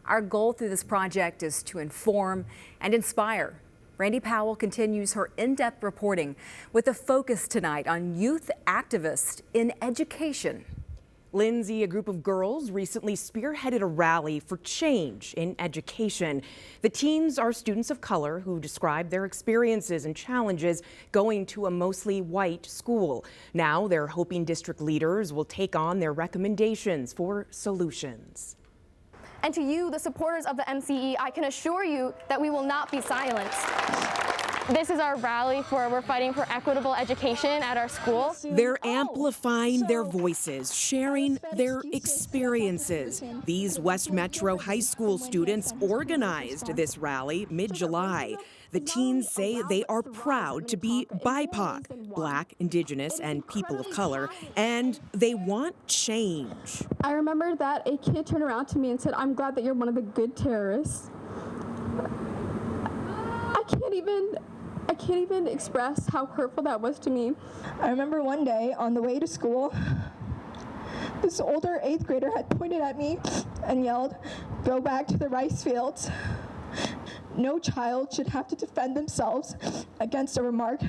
Our goal through this project is to inform and inspire. Brandi Powell continues her in-depth reporting with a focus tonight on youth activists in education. Lindsay, a group of girls recently spearheaded a rally for change in education. The teens are students of color who describe their experiences and challenges going to a mostly white school. Now they're hoping district leaders will take on their recommendations for solutions. And to you, the supporters of the MCE, I can assure you that we will not be silenced. This is our rally we're fighting for equitable education at our school. They're amplifying their voices, sharing their experiences. These West Metro High School students organized this rally mid-July. The teens say they are proud to be BIPOC, Black, Indigenous, and people of color, and they want change. I remember that a kid turned around to me and said, "I'm glad that you're one of the good terrorists." I can't even express how hurtful that was to me. I remember one day on the way to school, this older 8th grader had pointed at me and yelled, "Go back to the rice fields." No child should have to defend themselves against a remark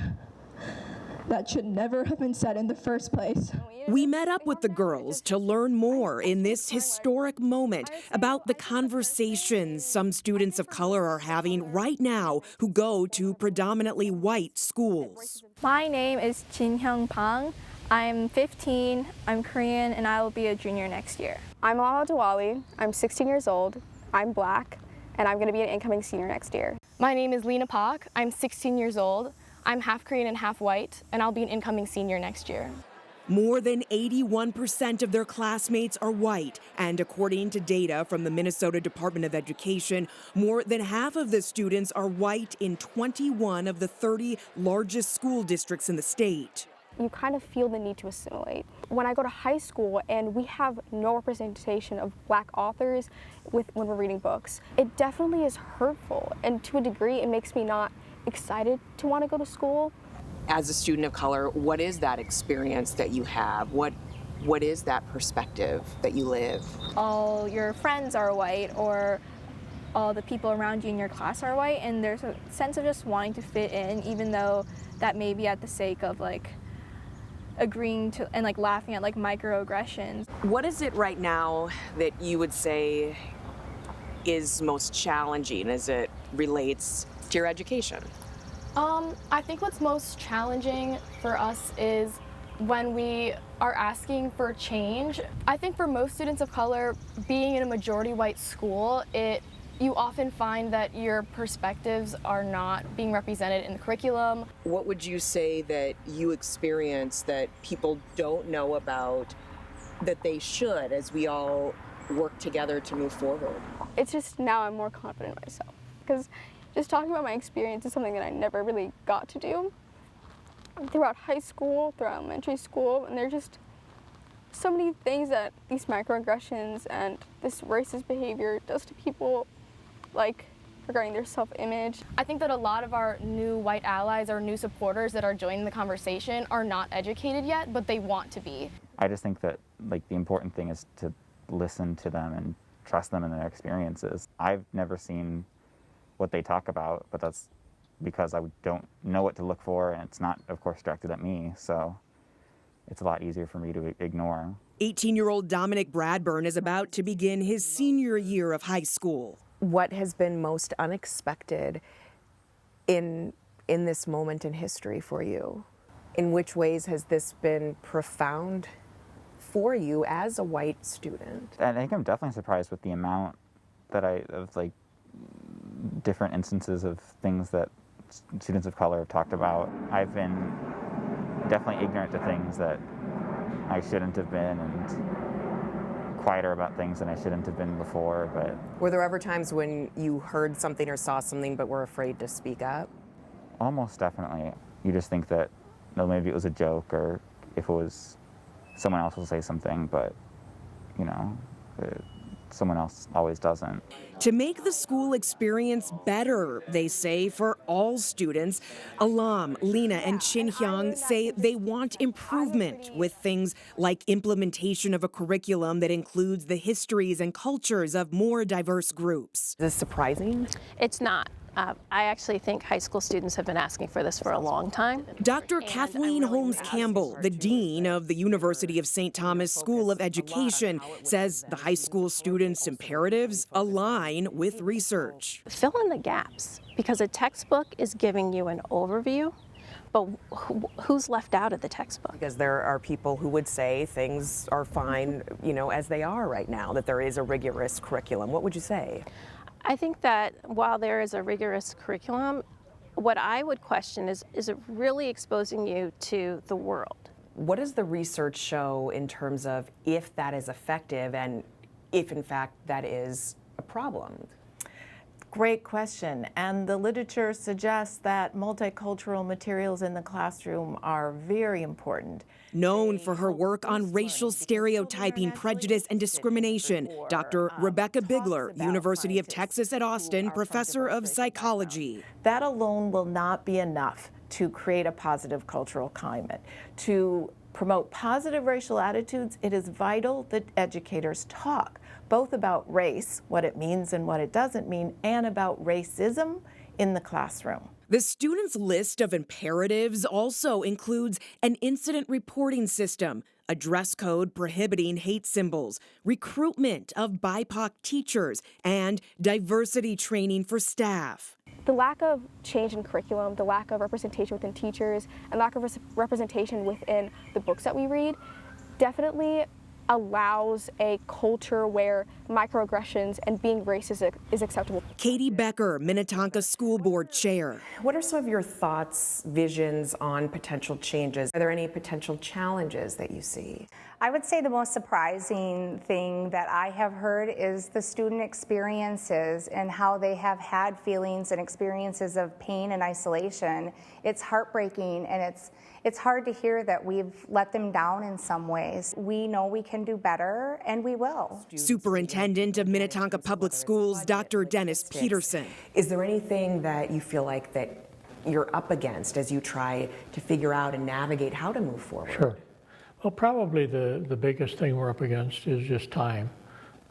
that should never have been said in the first place. We met up with the girls to learn more in this historic moment about the conversations some students of color are having right now who go to predominantly white schools. My name is Jin Hyung Pang. I'm 15, I'm Korean, and I will be a junior next year. I'm Alana Dawali. I'm 16 years old. I'm Black, and I'm going to be an incoming senior next year. My name is Lena Pak. I'm 16 years old. I'm half Korean and half white, and I'll be an incoming senior next year. More than 81% of their classmates are white, and according to data from the Minnesota Department of Education, more than half of the students are white in 21 of the 30 largest school districts in the state. You kind of feel the need to assimilate. When I go to high school and we have no representation of Black authors when we're reading books, it definitely is hurtful, and to a degree it makes me not excited to want to go to school. As a student of color, what is that experience that you have? What is that perspective that you live? All your friends are white, or all the people around you in your class are white, and there's a sense of just wanting to fit in, even though that may be at the sake of like agreeing to and like laughing at like microaggressions. What is it right now that you would say is most challenging as it relates to your education? I think what's most challenging for us is when we are asking for change. I think for most students of color, being in a majority white school, you often find that your perspectives are not being represented in the curriculum. What would you say that you experience that people don't know about that they should, as we all work together to move forward? It's just now I'm more confident in myself, because just talking about my experience is something that I never really got to do throughout high school, throughout elementary school, and there's just so many things that these microaggressions and this racist behavior does to people, like regarding their self-image. I think that a lot of our new white allies or new supporters that are joining the conversation are not educated yet, but they want to be. I just think that like the important thing is to listen to them and trust them in their experiences. I've never seen what they talk about, but that's because I don't know what to look for, and it's not, of course, directed at me, so it's a lot easier for me to ignore. 18-year-old Dominic Bradburn is about to begin his senior year of high school. What has been most unexpected in this moment in history for you? In which ways has this been profound for you as a white student? I think I'm definitely surprised with the amount that of like different instances of things that students of color have talked about. I've been definitely ignorant to things that I shouldn't have been, and quieter about things than I shouldn't have been before. But were there ever times when you heard something or saw something but were afraid to speak up? Almost definitely. You just think that, no, maybe it was a joke, or if it was someone else will say something, but you know, someone else always doesn't. To make the school experience better, they say, for all students, Alam, Lena, and Chin Hyung say they want improvement with things like implementation of a curriculum that includes the histories and cultures of more diverse groups. Is this surprising? It's not. I actually think high school students have been asking for this for a long time. Dr. Kathleen Holmes Campbell, the dean of the University of St. Thomas School of Education, says the high school students' imperatives align with research. Fill in the gaps, because a textbook is giving you an overview, but who's left out of the textbook? Because there are people who would say things are fine, as they are right now, that there is a rigorous curriculum. What would you say? I think that while there is a rigorous curriculum, what I would question is it really exposing you to the world? What does the research show in terms of if that is effective and if in fact that is a problem? Great question. And the literature suggests that multicultural materials in the classroom are very important. Known for her work on racial stereotyping, prejudice, and discrimination, Dr. Rebecca Bigler, University of Texas at Austin, professor of psychology. That alone will not be enough to create a positive cultural climate. To promote positive racial attitudes, it is vital that educators talk both about race, what it means and what it doesn't mean, and about racism in the classroom. The students' list of imperatives also includes an incident reporting system, a dress code prohibiting hate symbols, recruitment of BIPOC teachers, and diversity training for staff. The lack of change in curriculum, the lack of representation within teachers, and lack of representation within the books that we read definitely allows a culture where microaggressions and being racist is acceptable. Katie Becker, Minnetonka School Board Chair. What are some of your thoughts, visions on potential changes? Are there any potential challenges that you see? I would say the most surprising thing that I have heard is the student experiences and how they have had feelings and experiences of pain and isolation. It's heartbreaking, and it's hard to hear that we've let them down in some ways. We know we can do better, and we will. Superintendent of Minnetonka Public Schools, Dr. Dennis Peterson. Is there anything that you feel like that you're up against as you try to figure out and navigate how to move forward? Sure. Well, probably the biggest thing we're up against is just time.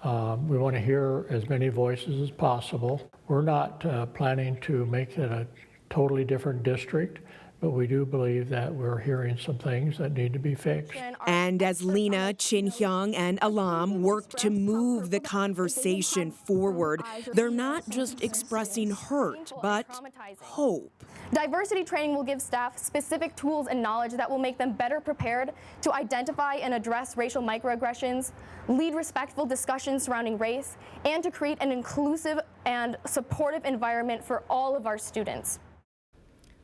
We want to hear as many voices as possible. We're not planning to make it a totally different district, but we do believe that we're hearing some things that need to be fixed. And as Lena, Chin Hyung, and Alam work to move the conversation forward, they're not just expressing hurt, but hope. Diversity training will give staff specific tools and knowledge that will make them better prepared to identify and address racial microaggressions, lead respectful discussions surrounding race, and to create an inclusive and supportive environment for all of our students.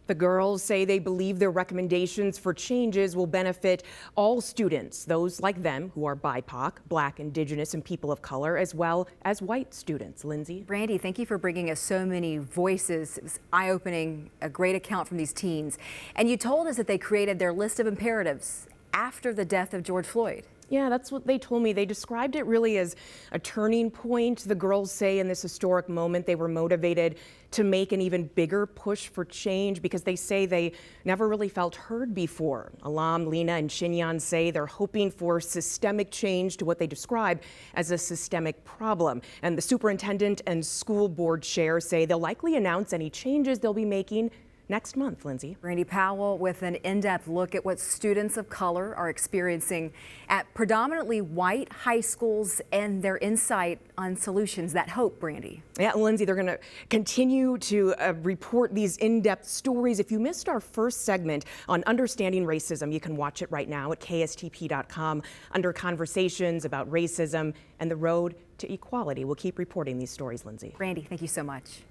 The girls say they believe their recommendations for changes will benefit all students, those like them who are BIPOC, Black, Indigenous, and people of color, as well as white students. Lindsay? Brandi, thank you for bringing us so many voices. It was eye-opening, a great account from these teens. And you told us that they created their list of imperatives after the death of George Floyd. Yeah, that's what they told me. They described it really as a turning point. The girls say in this historic moment they were motivated to make an even bigger push for change because they say they never really felt heard before. Alam, Lena, and Shinyan say they're hoping for systemic change to what they describe as a systemic problem. And the superintendent and school board chair say they'll likely announce any changes they'll be making next month. Lindsay? Brandi Powell with an in-depth look at what students of color are experiencing at predominantly white high schools and their insight on solutions that hope. Brandi? Yeah, Lindsay, they're going to continue to report these in-depth stories. If you missed our first segment on understanding racism, you can watch it right now at kstp.com under conversations about racism and the road to equality. We'll keep reporting these stories, Lindsay. Brandi, thank you so much.